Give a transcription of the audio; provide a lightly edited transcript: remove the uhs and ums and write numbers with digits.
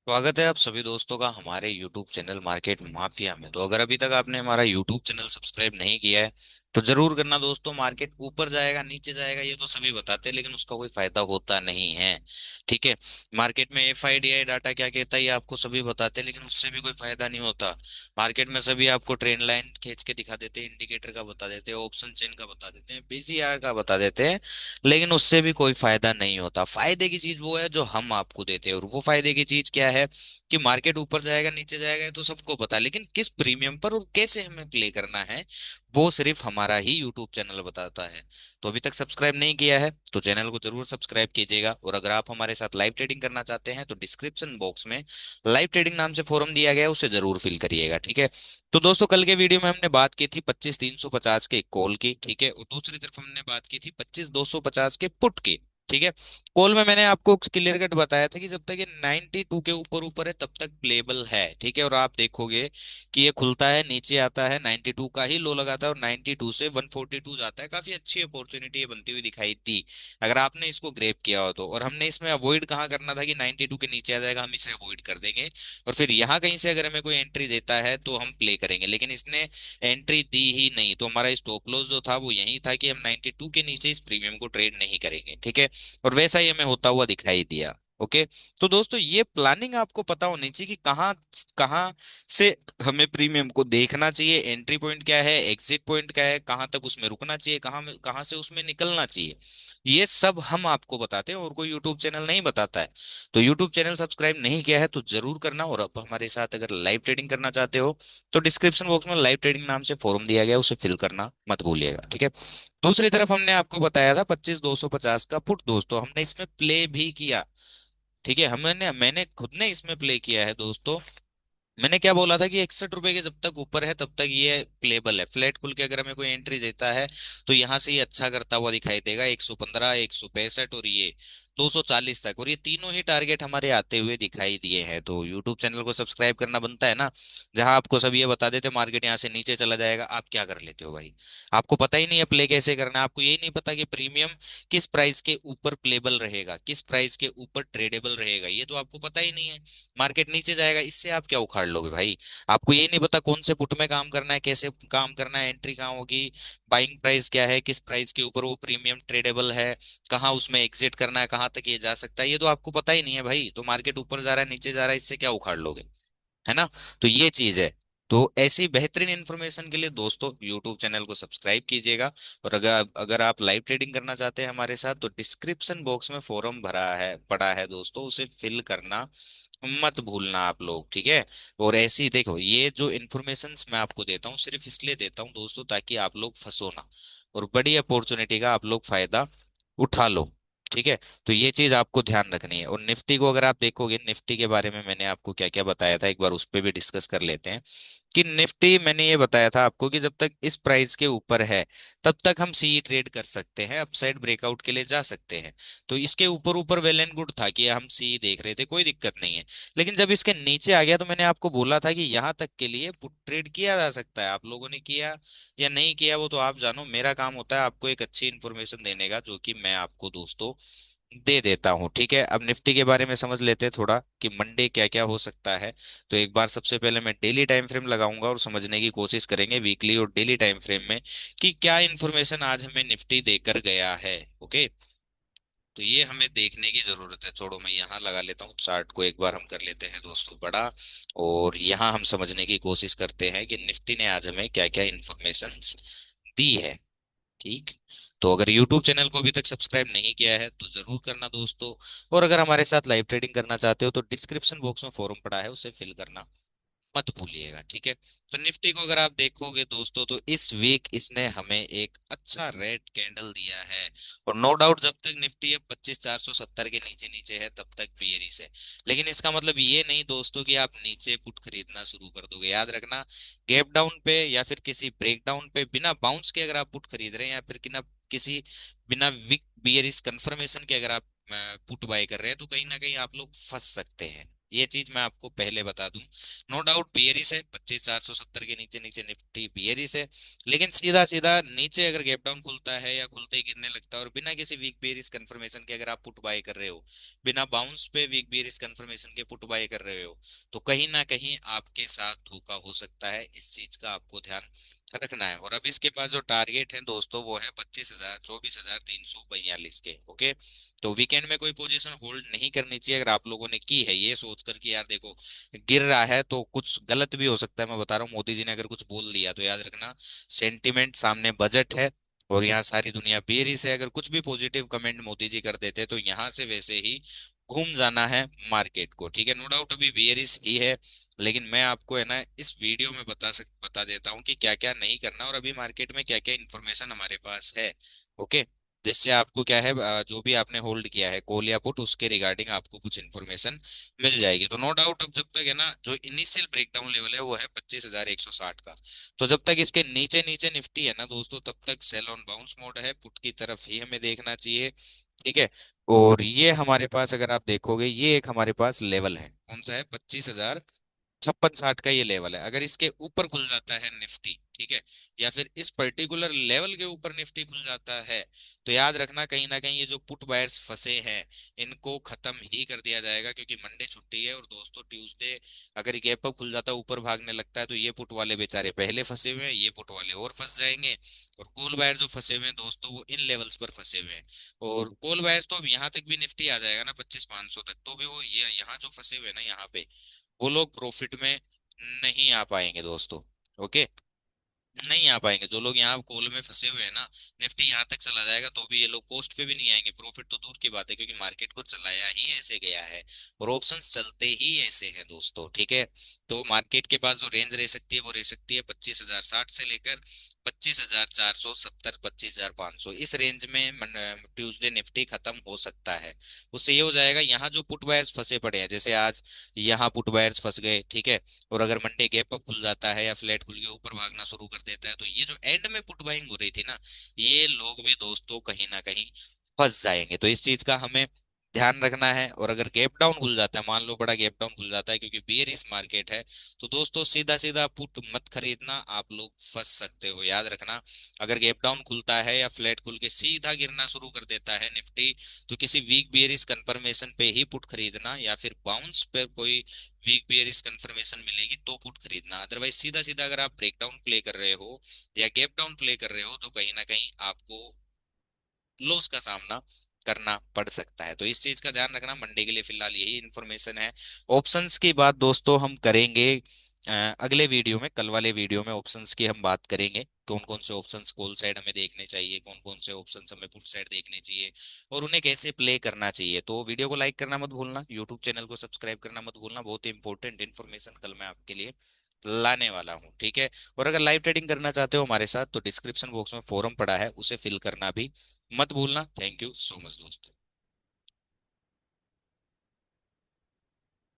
स्वागत है आप सभी दोस्तों का हमारे YouTube चैनल मार्केट माफिया में। तो अगर अभी तक आपने हमारा YouTube चैनल सब्सक्राइब नहीं किया है तो जरूर करना दोस्तों। मार्केट ऊपर जाएगा नीचे जाएगा ये तो सभी बताते हैं, लेकिन उसका कोई फायदा होता नहीं है। ठीक है। मार्केट में FIDI डाटा क्या कहता है ये आपको सभी बताते हैं, लेकिन उससे भी कोई फायदा नहीं होता। मार्केट में सभी आपको ट्रेंड लाइन खींच के दिखा देते हैं, इंडिकेटर का बता देते हैं, ऑप्शन चेन का बता देते हैं, PCR का बता देते हैं, लेकिन उससे भी कोई फायदा नहीं होता। फायदे की चीज वो है जो हम आपको देते हैं, और वो फायदे की चीज क्या है कि मार्केट ऊपर जाएगा नीचे जाएगा ये तो सबको पता है, लेकिन किस प्रीमियम पर और कैसे हमें प्ले करना है वो सिर्फ हमारा ही यूट्यूब चैनल बताता है। तो अभी तक सब्सक्राइब नहीं किया है तो चैनल को जरूर सब्सक्राइब कीजिएगा। और अगर आप हमारे साथ लाइव ट्रेडिंग करना चाहते हैं तो डिस्क्रिप्शन बॉक्स में लाइव ट्रेडिंग नाम से फोरम दिया गया है, उसे जरूर फिल करिएगा। ठीक है। तो दोस्तों कल के वीडियो में हमने बात की थी 25,350 के कॉल की। ठीक है। और दूसरी तरफ हमने बात की थी 25,250 के पुट की। ठीक है। कॉल में मैंने आपको क्लियर कट बताया था कि जब तक ये 92 के ऊपर ऊपर है तब तक प्लेबल है। ठीक है। और आप देखोगे कि ये खुलता है नीचे आता है 92 का ही लो लगाता है और 92 से 142 जाता है। काफी अच्छी अपॉर्चुनिटी बनती हुई दिखाई दी अगर आपने इसको ग्रेप किया हो तो। और हमने इसमें अवॉइड कहाँ करना था कि 92 के नीचे आ जाएगा हम इसे अवॉइड कर देंगे, और फिर यहाँ कहीं से अगर हमें कोई एंट्री देता है तो हम प्ले करेंगे, लेकिन इसने एंट्री दी ही नहीं। तो हमारा स्टॉप लॉस जो था वो यही था कि हम 92 के नीचे इस प्रीमियम को ट्रेड नहीं करेंगे। ठीक है। और वैसा ही हमें होता हुआ दिखाई दिया। ओके। तो दोस्तों ये प्लानिंग आपको पता होनी चाहिए कि कहाँ कहाँ से हमें प्रीमियम को देखना चाहिए, एंट्री पॉइंट क्या है, एग्जिट पॉइंट क्या है, कहाँ तक उसमें रुकना चाहिए, कहाँ से उसमें निकलना चाहिए। ये सब हम आपको बताते हैं और कोई यूट्यूब चैनल नहीं बताता है। तो यूट्यूब चैनल सब्सक्राइब नहीं किया है तो जरूर करना। और अब हमारे साथ अगर लाइव ट्रेडिंग करना चाहते हो तो डिस्क्रिप्शन बॉक्स में लाइव ट्रेडिंग नाम से फॉर्म दिया गया है, उसे फिल करना मत भूलिएगा। ठीक है। दूसरी तरफ हमने आपको बताया था 25,250 का पुट दोस्तों, हमने इसमें प्ले भी किया। ठीक है। मैंने खुद ने इसमें प्ले किया है दोस्तों। मैंने क्या बोला था कि 61 रुपए के जब तक ऊपर है तब तक ये प्लेबल है। फ्लैट खुल के अगर हमें कोई एंट्री देता है तो यहाँ से ये अच्छा करता हुआ दिखाई देगा 115, 165 और ये 240 तक, और ये तीनों ही टारगेट हमारे आते हुए दिखाई दिए हैं। तो यूट्यूब चैनल को सब्सक्राइब करना बनता है ना। जहां आपको सब ये बता देते मार्केट यहाँ से नीचे चला जाएगा, आप क्या कर लेते हो भाई? आपको पता ही नहीं है प्ले कैसे करना है। आपको यही नहीं पता कि प्रीमियम किस प्राइस के ऊपर प्लेबल रहेगा, किस प्राइस के ऊपर ट्रेडेबल रहेगा, ये तो आपको पता ही नहीं है। मार्केट नीचे जाएगा इससे आप क्या उखाड़ लोगे भाई? आपको ये नहीं पता कौन से पुट में काम करना है, कैसे काम करना है, एंट्री कहाँ होगी, बाइंग प्राइस क्या है, किस प्राइस के ऊपर वो प्रीमियम ट्रेडेबल है, कहाँ उसमें एग्जिट करना है, कहाँ तक ये जा सकता है, ये तो आपको पता ही नहीं है भाई। तो मार्केट ऊपर जा रहा है नीचे जा रहा है इससे क्या उखाड़ लोगे? है ना। तो ये चीज है। तो ऐसी बेहतरीन इंफॉर्मेशन के लिए दोस्तों यूट्यूब चैनल को सब्सक्राइब कीजिएगा। और अगर अगर आप लाइव ट्रेडिंग करना चाहते हैं हमारे साथ तो डिस्क्रिप्शन बॉक्स में फॉर्म भरा है पड़ा है दोस्तों, उसे फिल करना मत भूलना आप लोग। ठीक है। और ऐसी देखो ये जो इन्फॉर्मेशन मैं आपको देता हूँ सिर्फ इसलिए देता हूँ दोस्तों ताकि आप लोग फंसो ना, और बड़ी अपॉर्चुनिटी का आप लोग फायदा उठा लो। ठीक है। तो ये चीज आपको ध्यान रखनी है। और निफ्टी को अगर आप देखोगे, निफ्टी के बारे में मैंने आपको क्या क्या बताया था एक बार उस पर भी डिस्कस कर लेते हैं। कि निफ्टी मैंने ये बताया था आपको कि जब तक इस प्राइस के ऊपर है तब तक हम सी ट्रेड कर सकते हैं, अपसाइड ब्रेकआउट के लिए जा सकते हैं। तो इसके ऊपर ऊपर वेल एंड गुड था कि हम सी देख रहे थे, कोई दिक्कत नहीं है। लेकिन जब इसके नीचे आ गया तो मैंने आपको बोला था कि यहाँ तक के लिए पुट ट्रेड किया जा सकता है। आप लोगों ने किया या नहीं किया वो तो आप जानो, मेरा काम होता है आपको एक अच्छी इन्फॉर्मेशन देने का जो कि मैं आपको दोस्तों दे देता हूँ। ठीक है। अब निफ्टी के बारे में समझ लेते हैं थोड़ा कि मंडे क्या क्या हो सकता है। तो एक बार सबसे पहले मैं डेली टाइम फ्रेम लगाऊंगा और समझने की कोशिश करेंगे वीकली और डेली टाइम फ्रेम में कि क्या इन्फॉर्मेशन आज हमें निफ्टी देकर गया है। ओके। तो ये हमें देखने की जरूरत है। छोड़ो मैं यहाँ लगा लेता हूँ चार्ट को, एक बार हम कर लेते हैं दोस्तों बड़ा, और यहाँ हम समझने की कोशिश करते हैं कि निफ्टी ने आज हमें क्या क्या इन्फॉर्मेशन दी है। ठीक। तो अगर YouTube चैनल को अभी तक सब्सक्राइब नहीं किया है तो जरूर करना दोस्तों। और अगर हमारे साथ लाइव ट्रेडिंग करना चाहते हो तो डिस्क्रिप्शन बॉक्स में फॉर्म पड़ा है, उसे फिल करना मत भूलिएगा। ठीक है। तो निफ्टी को अगर आप देखोगे दोस्तों तो इस वीक इसने हमें एक अच्छा रेड कैंडल दिया है। और नो डाउट जब तक निफ्टी अब 25,470 के नीचे नीचे है तब तक बियरिश है। लेकिन इसका मतलब ये नहीं दोस्तों कि आप नीचे पुट खरीदना शुरू कर दोगे। याद रखना, गैप डाउन पे या फिर किसी ब्रेक डाउन पे बिना बाउंस के अगर आप पुट खरीद रहे हैं या फिर किसी बिना विक बियरिश कंफर्मेशन के अगर आप पुट बाय कर रहे हैं तो कहीं ना कहीं आप लोग फंस सकते हैं। ये चीज मैं आपको पहले बता दूं। नो डाउट बियरिश है, 25,470 के नीचे नीचे निफ्टी बियरिश है, लेकिन सीधा सीधा नीचे अगर गैप डाउन खुलता है या खुलते ही गिरने लगता है और बिना किसी वीक बियरिश कंफर्मेशन के अगर आप पुट बाय कर रहे हो, बिना बाउंस पे वीक बियरिश कंफर्मेशन के पुट बाय कर रहे हो, तो कहीं ना कहीं आपके साथ धोखा हो सकता है। इस चीज का आपको ध्यान रखना है। और अब इसके पास जो टारगेट है दोस्तों वो है 25,000, 24,342 के। ओके, तो वीकेंड में कोई पोजीशन होल्ड नहीं करनी चाहिए। अगर आप लोगों ने की है ये सोचकर कि यार देखो गिर रहा है तो कुछ गलत भी हो सकता है, मैं बता रहा हूँ मोदी जी ने अगर कुछ बोल दिया तो याद रखना सेंटिमेंट सामने बजट है और यहाँ सारी दुनिया बेरिस है, अगर कुछ भी पॉजिटिव कमेंट मोदी जी कर देते तो यहाँ से वैसे ही घूम जाना है मार्केट को। ठीक है, नो डाउट अभी बेरिस ही है, लेकिन मैं आपको है ना इस वीडियो में बता देता हूँ कि क्या क्या नहीं करना और अभी मार्केट में क्या क्या इन्फॉर्मेशन हमारे पास है। ओके, जिससे आपको क्या है जो भी आपने होल्ड किया है कॉल या पुट उसके रिगार्डिंग आपको कुछ इन्फॉर्मेशन मिल जाएगी। तो नो डाउट अब जब तक है ना जो इनिशियल ब्रेकडाउन लेवल है वो है 25,160 का, तो जब तक इसके नीचे नीचे निफ्टी है ना दोस्तों तब तक सेल ऑन बाउंस मोड है, पुट की तरफ ही हमें देखना चाहिए। ठीक है, और ये हमारे पास अगर आप देखोगे ये एक हमारे पास लेवल है, कौन सा है, 25,5660 का ये लेवल है। अगर इसके ऊपर खुल जाता है निफ्टी, ठीक है, या फिर इस पर्टिकुलर लेवल के ऊपर निफ्टी खुल जाता है, तो याद रखना कहीं ना कहीं ये जो पुट बायर्स फंसे हैं इनको खत्म ही कर दिया जाएगा, क्योंकि मंडे छुट्टी है और दोस्तों ट्यूसडे अगर गैप अप खुल जाता है ऊपर भागने लगता है तो ये पुट वाले बेचारे पहले फंसे हुए हैं, ये पुट वाले और फंस जाएंगे। और कॉल बायर जो फंसे हुए हैं दोस्तों वो इन लेवल्स पर फंसे हुए हैं। और कॉल बायर्स तो अब यहाँ तक भी निफ्टी आ जाएगा ना 25,500 तक, तो भी वो ये यहाँ जो फंसे हुए हैं ना यहाँ पे वो लोग प्रॉफिट में नहीं आ पाएंगे दोस्तों। ओके, नहीं आ पाएंगे। जो लोग यहाँ कॉल में फंसे हुए हैं ना, निफ्टी यहाँ तक चला जाएगा तो भी ये लोग कोस्ट पे भी नहीं आएंगे, प्रॉफिट तो दूर की बात है, क्योंकि मार्केट को चलाया ही ऐसे गया है और ऑप्शंस चलते ही ऐसे हैं दोस्तों। ठीक है, तो मार्केट के पास जो रेंज रह सकती है वो रह सकती है 25,060 से लेकर 25,470, 25,500, इस रेंज में ट्यूसडे निफ्टी खत्म हो सकता है। उससे ये हो जाएगा यहाँ जो पुट बायर्स फंसे पड़े हैं, जैसे आज यहाँ पुट बायर्स फंस गए, ठीक है, और अगर मंडे गैप अप खुल जाता है या फ्लैट खुल के ऊपर भागना शुरू कर देता है तो ये जो एंड में पुट बाइंग हो रही थी ना ये लोग भी दोस्तों कहीं ना कहीं फंस जाएंगे। तो इस चीज का हमें ध्यान रखना है। और अगर गैप डाउन खुल जाता है, मान लो बड़ा गैप डाउन खुल जाता है क्योंकि बेयरिश मार्केट है, तो दोस्तों सीधा सीधा पुट मत खरीदना, आप लोग फंस सकते हो। याद रखना अगर गैप डाउन खुलता है या फ्लैट खुल के सीधा गिरना शुरू कर देता है निफ्टी, तो किसी वीक बेयरिश कंफर्मेशन पे ही पुट खरीदना, या फिर बाउंस पे कोई वीक बेयरिश कंफर्मेशन मिलेगी तो पुट खरीदना। अदरवाइज सीधा सीधा अगर आप ब्रेकडाउन प्ले कर रहे हो या गैप डाउन प्ले कर रहे हो तो कहीं ना कहीं आपको लॉस का सामना करना पड़ सकता है। तो इस चीज का ध्यान रखना। मंडे के लिए फिलहाल यही इन्फॉर्मेशन है। ऑप्शंस की बात दोस्तों हम करेंगे अगले वीडियो में, कल वाले वीडियो में ऑप्शंस की हम बात करेंगे, कौन कौन से ऑप्शंस कॉल साइड हमें देखने चाहिए, कौन कौन से ऑप्शंस हमें पुट साइड देखने चाहिए और उन्हें कैसे प्ले करना चाहिए। तो वीडियो को लाइक करना मत भूलना, यूट्यूब चैनल को सब्सक्राइब करना मत भूलना, बहुत ही इंपॉर्टेंट इन्फॉर्मेशन कल मैं आपके लिए लाने वाला हूँ। ठीक है, और अगर लाइव ट्रेडिंग करना चाहते हो हमारे साथ तो डिस्क्रिप्शन बॉक्स में फॉर्म पड़ा है, उसे फिल करना भी मत भूलना। थैंक यू सो मच दोस्तों।